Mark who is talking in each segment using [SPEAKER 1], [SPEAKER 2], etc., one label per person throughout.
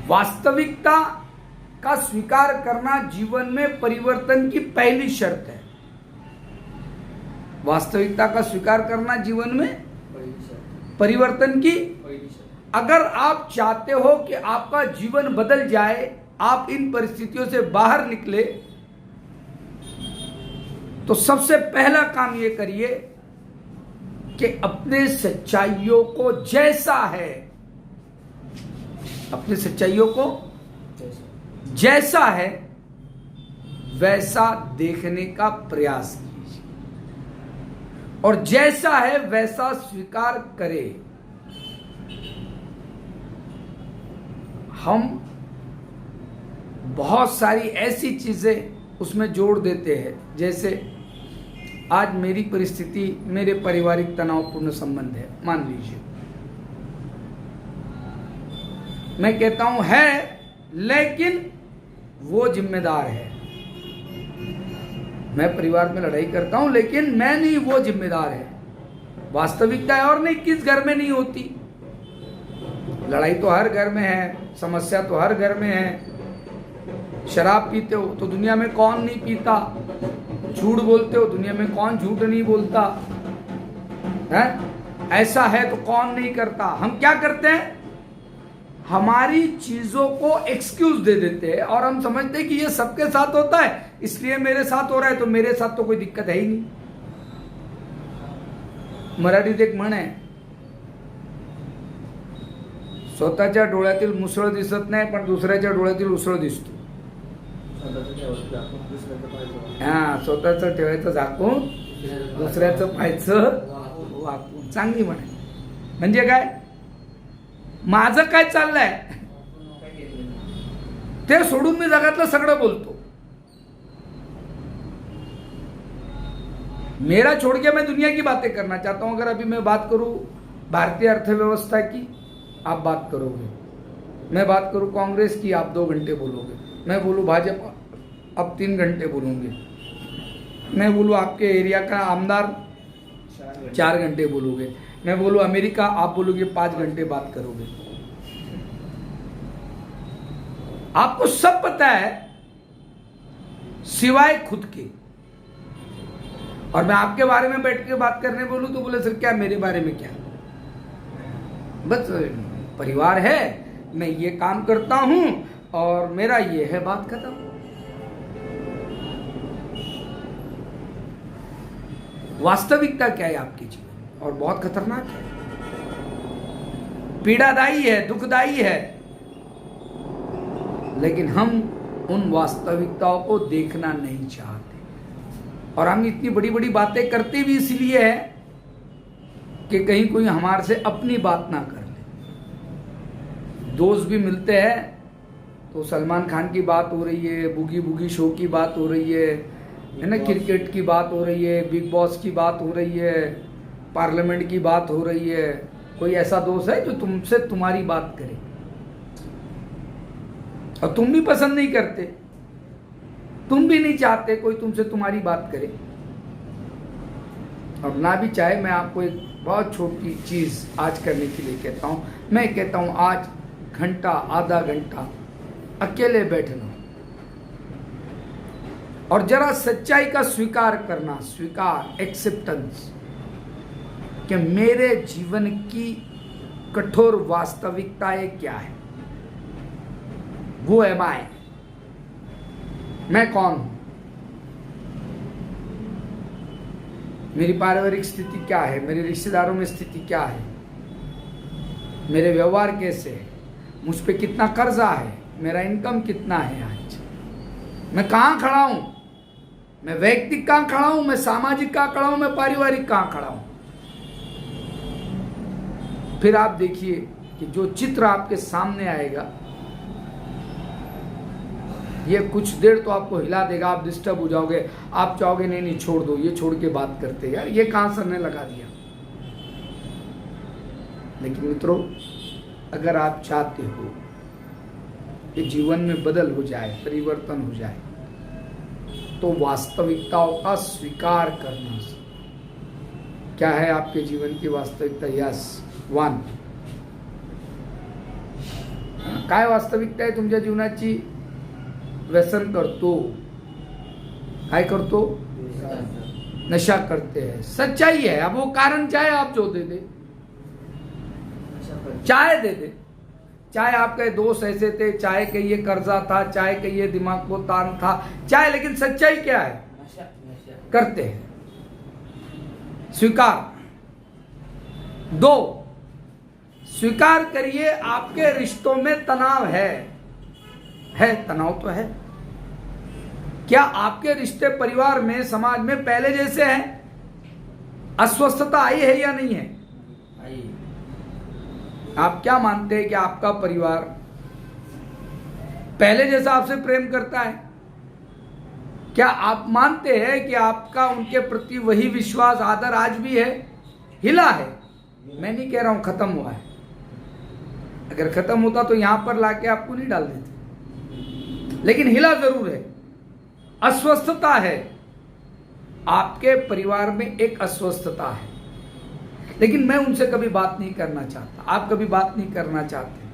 [SPEAKER 1] वास्तविकता का स्वीकार करना जीवन में परिवर्तन की पहली शर्त है। वास्तविकता का स्वीकार करना जीवन में परिवर्तन की, अगर आप चाहते हो कि आपका जीवन बदल जाए, आप इन परिस्थितियों से बाहर निकले, तो सबसे पहला काम ये करिए कि अपने सच्चाइयों को जैसा है, अपने सच्चाइयों को जैसा है वैसा देखने का प्रयास कीजिए और जैसा है वैसा स्वीकार करें। हम बहुत सारी ऐसी चीजें उसमें जोड़ देते हैं, जैसे आज मेरी परिस्थिति मेरे पारिवारिक तनावपूर्ण संबंध है, मान लीजिए, मैं कहता हूं है लेकिन वो जिम्मेदार है। मैं परिवार में लड़ाई करता हूं लेकिन मैं नहीं, वो जिम्मेदार है। वास्तविकता है और नहीं, किस घर में नहीं होती? लड़ाई तो हर घर में है, समस्या तो हर घर में है। शराब पीते हो तो दुनिया में कौन नहीं पीता, झूठ बोलते हो दुनिया में कौन झूठ नहीं बोलता है? ऐसा है तो कौन नहीं करता। हम क्या करते हैं, हमारी चीजों को एक्सक्यूज दे देते हैं और हम समझते हैं कि ये सबके साथ होता है, इसलिए मेरे साथ हो रहा है, तो मेरे साथ तो कोई दिक्कत है ही नहीं। मराठीत एक म्हण आहे, स्वतःच्या डोळ्यातील मुसळ दिसत नाही पण दुसऱ्याच्या डोळ्यातील उसळ दिसतो. हा, स्वतःचं ठेवायचं झाकून दुसऱ्याचं पाहायचं वाकून. चांगली म्हण आहे. म्हणजे काय, माझं काय चाललंय ते सोडून मी जगातलं सगळं बोलतो. मेरा छोड़ के मैं दुनिया की बातें करना चाहता हूं. अगर अभी मैं बात करूं भारतीय अर्थव्यवस्था की, आप बात करोगे. मैं बात करूं कांग्रेस की, आप 2 घंटे बोलोगे. मैं बोलूं भाजपा, अब 3 घंटे बोलूंगे. मैं बोलूं आपके एरिया का आमदार, 4 घंटे बोलोगे. मैं बोलूं अमेरिका, आप बोलोगे 5 घंटे बात करोगे. आपको सब पता है सिवाय खुद के. और मैं आपके बारे में बैठ के बात करने बोलूं तो बोले सर क्या मेरे बारे में क्या, बस परिवार है, मैं ये काम करता हूं और मेरा ये है, बात खत्म. वास्तविकता क्या है आपके जीवन और बहुत खतरनाक है, पीड़ादायी है, दुखदायी है, लेकिन हम उन वास्तविकताओं को देखना नहीं चाहते. और हम इतनी बड़ी बड़ी बातें करते भी इसलिए है कि कहीं कोई हमारे से अपनी बात ना कर ले. दोस्त भी मिलते हैं तो सलमान खान की बात हो रही है, बुगी बुगी शो की बात हो रही है ना, क्रिकेट की बात हो रही है, बिग बॉस की बात हो रही है, पार्लियामेंट की बात हो रही है. कोई ऐसा दोस्त है जो तुमसे तुम्हारी बात करे? और तुम भी पसंद नहीं करते, तुम भी नहीं चाहते कोई तुमसे तुम्हारी बात करे. और ना भी चाहे, मैं आपको एक बहुत छोटी चीज आज करने के लिए कहता हूं. मैं कहता हूं आज घंटा, आधा घंटा अकेले बैठना और जरा सच्चाई का स्वीकार करना, स्वीकार, एक्सेप्टेंस, कि मेरे जीवन की कठोर वास्तविकताएं क्या है. वो एम आई, मैं कौन हूं, मेरी पारिवारिक स्थिति क्या है, मेरे रिश्तेदारों में स्थिति क्या है, मेरे व्यवहार कैसे है, मुझ पे कितना कर्जा है, मेरा इनकम कितना है, आज मैं कहां खड़ा हूं, मैं वैयक्तिक कहां खड़ा हूं, मैं सामाजिक कहां खड़ा हूं, मैं पारिवारिक कहां खड़ा हूं. फिर आप देखिए कि जो चित्र आपके सामने आएगा ये कुछ देर तो आपको हिला देगा, आप डिस्टर्ब हो जाओगे, आप चाहोगे नहीं नहीं छोड़ दो, ये छोड़ के बात करते यार, ये कहां सरने लगा दिया. लेकिन मित्रों, अगर आप चाहते हो कि जीवन में बदल हो जाए, परिवर्तन हो जाए, तो वास्तविकताओं का स्वीकार करना. क्या है आपके जीवन की वास्तविकता? यस, 1 काय वास्तविकता आहे तुमच्या जीवनाची? व्यसन करतो. काय करतो? नशा करते हैं. सच्चाई है. अब वो कारण चाहे आप जो दे दे, चाहे दे दे, चाहे आपके दोस्त ऐसे थे, चाहे कि ये कर्जा था, चाहे कि ये दिमाग को तान था, चाहे, लेकिन सच्चाई क्या है? करते हैं. स्वीकार. 2, स्वीकार करिए आपके रिश्तों में तनाव है. तनाव तो है. क्या आपके रिश्ते परिवार में, समाज में पहले जैसे हैं? अस्वस्थता आई है या नहीं है? आप क्या मानते हैं कि आपका परिवार पहले जैसा आपसे प्रेम करता है? क्या आप मानते हैं कि आपका उनके प्रति वही विश्वास, आदर आज भी है? हिला है. मैं नहीं कह रहा हूं खत्म हुआ है. अगर खत्म होता तो यहां पर लाके आपको नहीं डाल देते, लेकिन हिला जरूर है. अस्वस्थता है. आपके परिवार में एक अस्वस्थता है, लेकिन मैं उनसे कभी बात नहीं करना चाहता. आप कभी बात नहीं करना चाहते.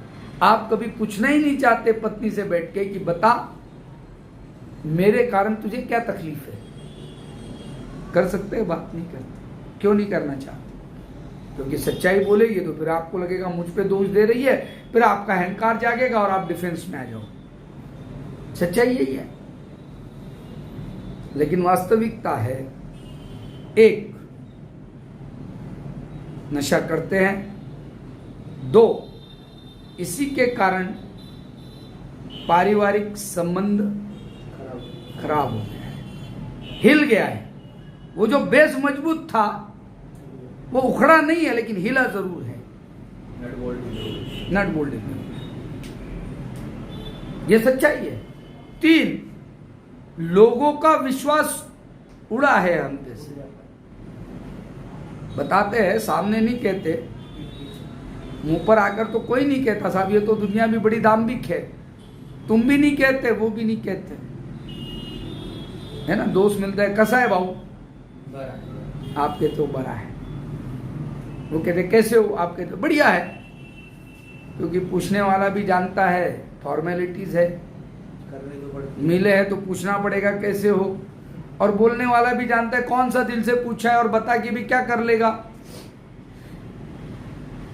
[SPEAKER 1] आप कभी पूछना ही नहीं चाहते पत्नी से बैठ के कि बता मेरे कारण तुझे क्या तकलीफ है. कर सकते हैं? बात नहीं करते. क्यों नहीं करना चाहते? क्योंकि सच्चाई बोलेगी तो फिर आपको लगेगा मुझ पे दोष दे रही है, फिर आपका अहंकार जागेगा और आप डिफेंस में आ जाओ. सच्चाई यही है. लेकिन वास्तविकता है, 1, नशा करते हैं. 2, इसी के कारण पारिवारिक संबंध खराब हो गया है, हिल गया है. वो जो बेस मजबूत था वो उखड़ा नहीं है, लेकिन हिला जरूर है. Nut bolt. ये सच्चाई है. 3, लोगों का विश्वास उड़ा है हम जैसे. बताते हैं, सामने नहीं कहते, मुंह पर आकर तो कोई नहीं कहता साहब ये तो दुनिया भी बड़ी दाम्भिक है. तुम भी नहीं कहते, वो भी नहीं कहते, है ना. दोस्त मिलता है, कैसा है भाऊ? आप कहते हो बड़ा है. वो कहते कैसे हो? आप कहते हो बढ़िया है. क्योंकि पूछने वाला भी जानता है फॉर्मेलिटीज है, मिले हैं तो पूछना पड़ेगा कैसे हो. और बोलने वाला भी जानता है कौन सा दिल से पूछा है और बता के भी क्या कर लेगा.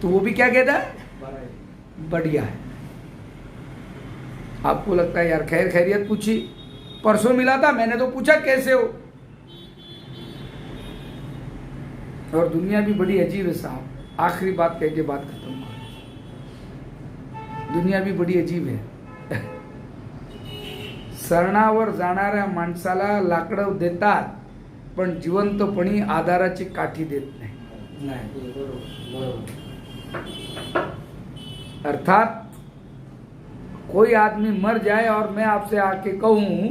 [SPEAKER 1] तो वो भी क्या कहता है? बढ़िया है. आपको लगता है यार खैर खैरियत पूछी, परसों मिला था, मैंने तो पूछा कैसे हो. और दुनिया भी बड़ी अजीब है साहब. आखिरी बात कह के बात खत्म करो. दुनिया भी बड़ी अजीब है. सरणावर जाणाऱ्या माणसाला लाकडं देतात, पण जिवंतपणी आधाराची काठी देत नाही. अर्थात कोई आदमी मर जाए और मैं आपसे आके कहूं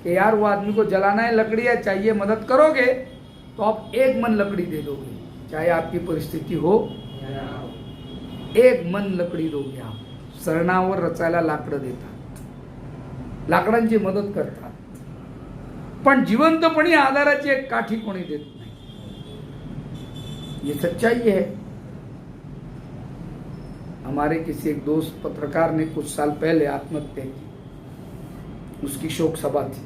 [SPEAKER 1] कि यार वो आदमी को जलाना है, लकड़ियां चाहिए, मदद करोगे, तो आप एक मन लकड़ी दे दोगे, चाहे आपकी परिस्थिति हो. एक मन लकडी दोगे आप. सरणावर रचायला लाकडं देतात, लाकडांची मदत करतात, पण जिवंतपणी आधाराची एक काठी कोणी देत नाही. ये सच्चाई है. हमारे किसी एक दोस्त पत्रकार ने कुछ साल पहले आत्महत्या की. उसकी शोक सभा थी,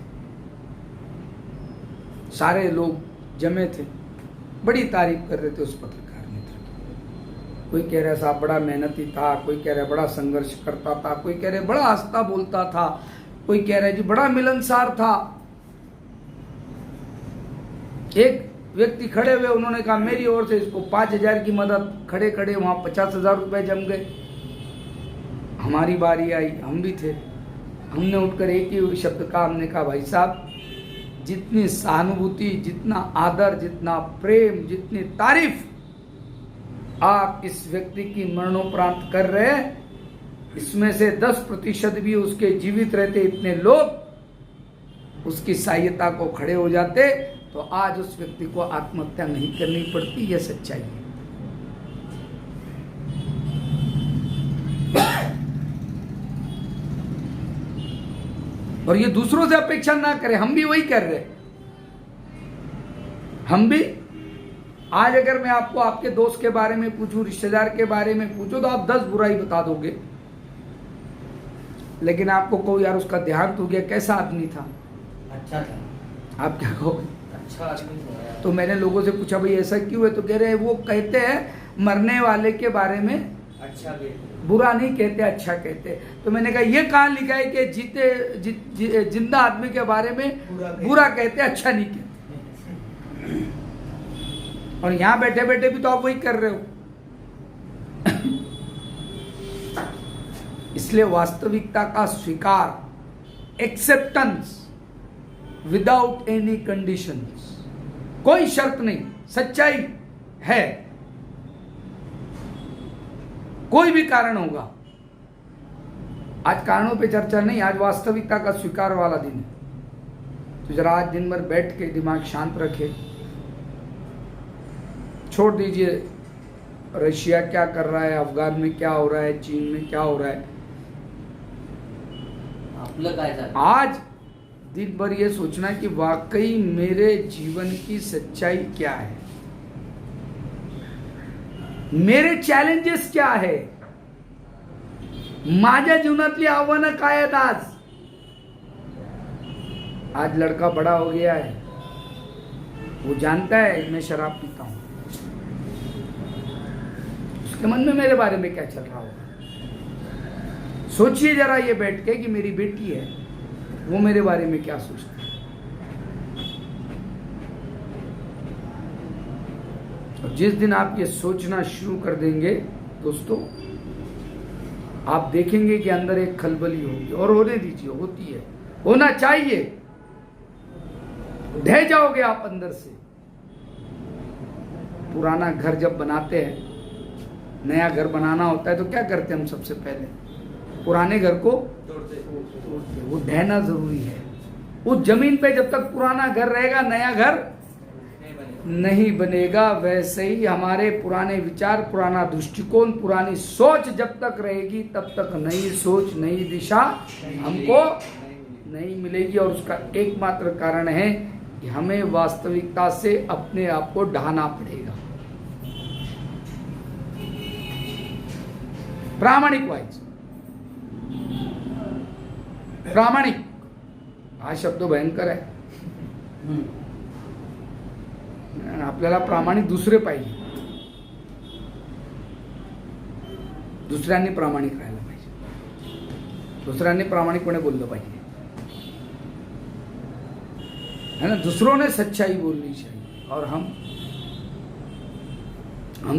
[SPEAKER 1] सारे लोग जमे थे, बड़ी तारीफ कर रहे थे उस पत्रकार मित्र की. कोई कह रहा साहब बड़ा मेहनती था, कोई कह रहा बड़ा संघर्ष करता था, कोई कह रहे बड़ा हंसता बोलता था, कोई कह रहा है जी बड़ा मिलनसार था. एक व्यक्ति खड़े हुए, उन्होंने कहा मेरी ओर से इसको 5,000 की मदद. खड़े खड़े वहां 50,000 रुपए जम गए. हमारी बारी आई, हम भी थे. हमने उठकर एक ही शब्द कहा, हमने कहा भाई साहब जितनी सहानुभूति, जितना आदर, जितना प्रेम, जितनी तारीफ आप इस व्यक्ति की मरणोपरांत कर रहे हैं, इसमें से 10% भी उसके जीवित रहते इतने लोग उसकी सहायता को खड़े हो जाते तो आज उस व्यक्ति को आत्महत्या नहीं करनी पड़ती. यह सच्चाई है. और ये दूसरों से अपेक्षा ना करें. हम भी वही कर रहे. हम भी आज अगर मैं आपको आपके दोस्त के बारे में पूछूं, रिश्तेदार के बारे में पूछूं, तो आप 10 बुराई बता दोगे. लेकिन आपको कहो यार उसका देहांत हो गया, कैसा आदमी था,
[SPEAKER 2] अच्छा था,
[SPEAKER 1] आप क्या कहोगे?
[SPEAKER 2] अच्छा आदमी था यार।
[SPEAKER 1] तो मैंने लोगों से पूछा भाई ऐसा क्यों है, तो कह रहे हैं वो कहते हैं मरने वाले के बारे में
[SPEAKER 2] अच्छा कहते,
[SPEAKER 1] बुरा नहीं कहते, अच्छा कहते। तो मैंने कहा ये कहाँ लिखा है कि जिंदा आदमी के बारे में बुरा कहते, अच्छा नहीं कहते? और यहां बैठे बैठे भी तो आप वही कर रहे हो। इसलिए वास्तविकता का स्वीकार, एक्सेप्टेंस विदाउट एनी कंडीशंस, कोई शर्त नहीं, सच्चाई है, कोई भी कारण होगा। आज कारणों पे चर्चा नहीं, आज वास्तविकता का स्वीकार वाला दिन है। तो जरा आज दिन भर बैठ के दिमाग शांत रखे, छोड़ दीजिए रशिया क्या कर रहा है, अफगान में क्या हो रहा है, चीन में क्या हो रहा है। आज दिन भर ये सोचना कि वाकई मेरे जीवन की सच्चाई क्या है, मेरे चॅलेंजेस क्या आहे, माझ्या जीवनातली आव्हानं काय आहेत। आज लड़का बड़ा हो गया है, वो जानता है मैं शराब पीता हूं, उसके मन में मेरे बारे में क्या चल रहा होगा। सोचिए जरा ये बैठ के कि मेरी बेटी है, वो मेरे बारे में क्या सोचती है। और जिस दिन आप ये सोचना शुरू कर देंगे दोस्तों, आप देखेंगे कि अंदर एक खलबली होगी, और होने दीजिए, होती है, होना चाहिए। ढह जाओगे आप अंदर से। पुराना घर जब बनाते हैं, नया घर बनाना होता है तो क्या करते हैं हम? सबसे पहले पुराने घर को तोड़ते, वो ढहना जरूरी है। उस जमीन पे जब तक पुराना घर रहेगा, नया घर नहीं बनेगा। वैसे ही हमारे पुराने विचार, पुराना दृष्टिकोण, पुरानी सोच जब तक रहेगी, तब तक नई सोच, नई दिशा हमको नहीं मिलेगी। और उसका एकमात्र कारण है कि हमें वास्तविकता से अपने आप को ढाना पड़ेगा। प्रामाणिक व्हायचं, प्रामाणिक हा शब्द भयंकर आहे। आपल्याला प्रामाणिक दुसरे पाहिजे, दुसऱ्यांनी प्रामाणिक राहायला पाहिजे, दुसऱ्यांनी प्रामाणिकपणे बोललं पाहिजे, है ना। दूसरों ने सच्चाई बोलनी चाहिए, और हम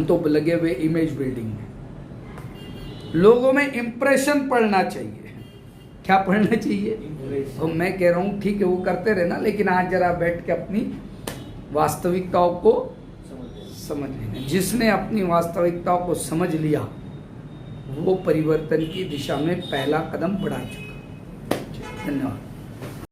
[SPEAKER 1] तो लगे हुए इमेज बिल्डिंग में। लोगों में इंप्रेशन पड़ना चाहिए। क्या पढ़ना चाहिए? तो मैं कह रहा हूं ठीक है वो करते रहे ना, लेकिन आज जरा बैठ के अपनी वास्तविकताओं को समझ लेना। जिसने अपनी वास्तविकताओं को समझ लिया वो परिवर्तन की दिशा में पहला कदम बढ़ा चुका। धन्यवाद।